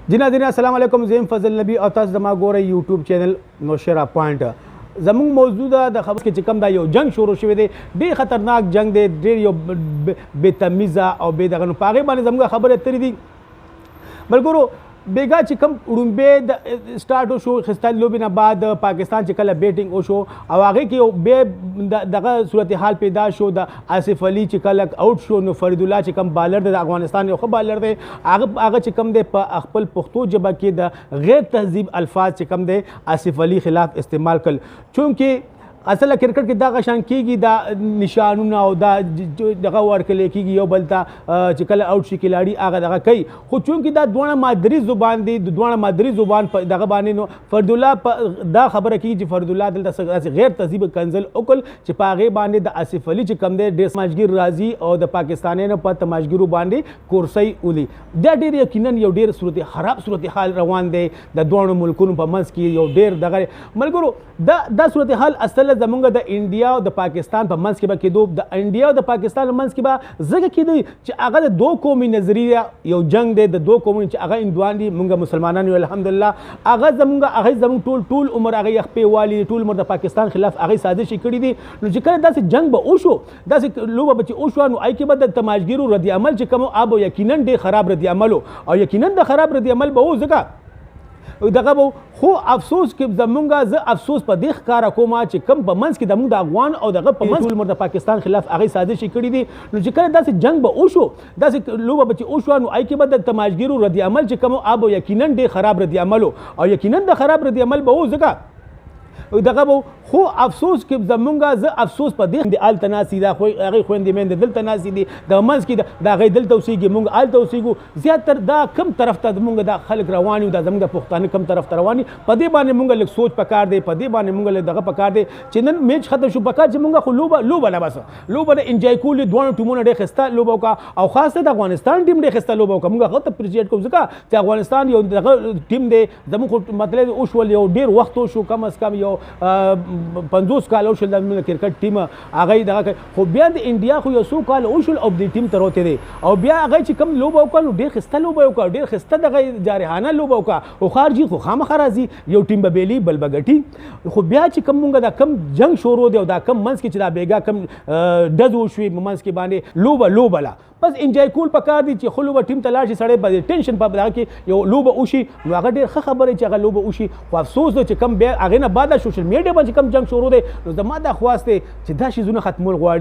جنازین السلام علیکم زیم فضل نبی او تاسو زما ګورئ یوټیوب چینل نوشرا پوینټ زموږ موضوع د خبر کې چې کوم دا یو جنگ شروع شوی دی ډېر خطرناک جنگ دی ډېر یو بې تمیزه او بې دغه نو په هغې باندې زموږ خبرې اترې دي ملګرو بیګا چې کوم وړومبی د سټارټ وشو خسته لوبې نه بعد پاکستان چې کله بیټینګ وشو او هغې کې یو بیا دغه صورتحال پیدا شو د آصف علي چې کله آوټ شو نو فرید الله چې کوم بالر دی د افغانستان یو ښه بالر دی هغه چې کوم دی په خپل پښتو ژبه کې د غیر تهذیب الفاظ چې کوم دی آصف علي خلاف استعمال کړل چونکې اصل کرکټ کې دا غشان کېږي دا نشانونه او دا دغه ورکړل کېږي یو بل ته چې کله آوټ شي کلاړي هغه دغه کوي خو چونکې دا دواړه مادري زبان دي د دواړه مادري زبان په دغه باندې نو فرید الله دا خبره کېږي چې فرید الله دلته غیر تهذیب کنزل وکړ چې په هغې باندې د آصف علي چې کوم دی ډېر تماشګیر راځي او د پاکستانیانو په تماشګیرو باندې کورسۍ ولي دا ډېر یقینا یو ډېر خراب صورتحال روان دی د دواړو ملکونو په منځ کې یو ډېر دغه ملګرو دا صورتحال اصل زمونږ د انډیا او د پاکستان په منځ کې به کېدو د انډیا او د پاکستان په منځ کې به ځکه کېدی چې هغه د دوه قومي نظریه یو جنگ دی د دوه قومونو چې هغه هندوان دي مونږ مسلمانان یو الحمدلله هغه زمونږ ټول عمر هغه یخپې والي ټول عمر د پاکستان خلاف هغه سازشې کړي دي نو چې کله داسې جنگ به وشو داسې لوبه به چې وشوه نو هغې کې به د تماشګیرو رد عمل چې کوم آب یقینا ډېر خراب رد عمل او یقینا د خراب رد عمل به و ځکه دغه به خو افسوس کې زمونږ زه افسوس په دې ښکاره کوم چې کوم په منځ کې زمونږ د افغان او دغه په منځ ټول عمر د پاکستان خلاف هغې سازشې کړي دي نو چې کله داسې جنگ به وشو داسې لوبه به چې وشوه نو هغې کې به د تماشګیرو رد عمل چې کوم آب یقینا ډېر خراب رد عمل او یقینا د خراب رد عمل به و ځکه دغه به خو افسوس کې زمونږ زه افسوس په دې د هلته ناستې دا هغې خویندې میندې دلته ناستې دي د منځ کې د هغې دلته اوسېږي مونږ هلته اوسېږو زیاتر دا کم طرف ته زمونږ دا خلک روان یو دا زمونږ د پښتانه کم طرف ته روان دي په دې باندې مونږ لږ سوچ پکار دی په دې باندې مونږ لږ دغه پکار دی چې نن میچ ختم شو پکار چې مونږ خو لوبه نه بس لوبه نه انجوای کول دواړو ټیمونو ډېر ښایسته لوبه وکړه او خاص د افغانستان ټیم ډېر ښایسته لوبه وکړه مونږ هغه ته اپریشیټ کوو ځکه چې افغانستان یو دغه ټیم دی زموږ خو مطلب وشول یو ډېر وخت وشو کم از کم یو 50 کال وشول د کرکټ ټیم هغه دغه خو بیا د انډیا خو یو څو کال وشول او د ټیم ته راوتې دی او بیا هغه چې کوم لوبه وکړه نو ډېر ښایسته لوبه وکړه ډېر ښایسته دغه جارحانه لوبه وکړه او خارجي خو خامخا راځي یو ټیم به بیلي بل به ګټي خو بیا چې کوم مونږ دا کم جنگ شروع دی او دا کم منځ کې چې دا بیګا کم ډز وشوي منځ کې باندې لوبه لا بس انجوای کول پکار دي چې خو لوبه ټیم ته لاړ شي سړی به ټینشن په دغه کې یو لوبه وشي نو هغه ډېر ښه خبره چې هغه لوبه وشي خو افسوس دی چې کوم بیا هغې نه بعد سوشل میډیا باندې کوم جنګ شروع دی نو زما دا خواست دی چې دا شیزونه ختمول غواړي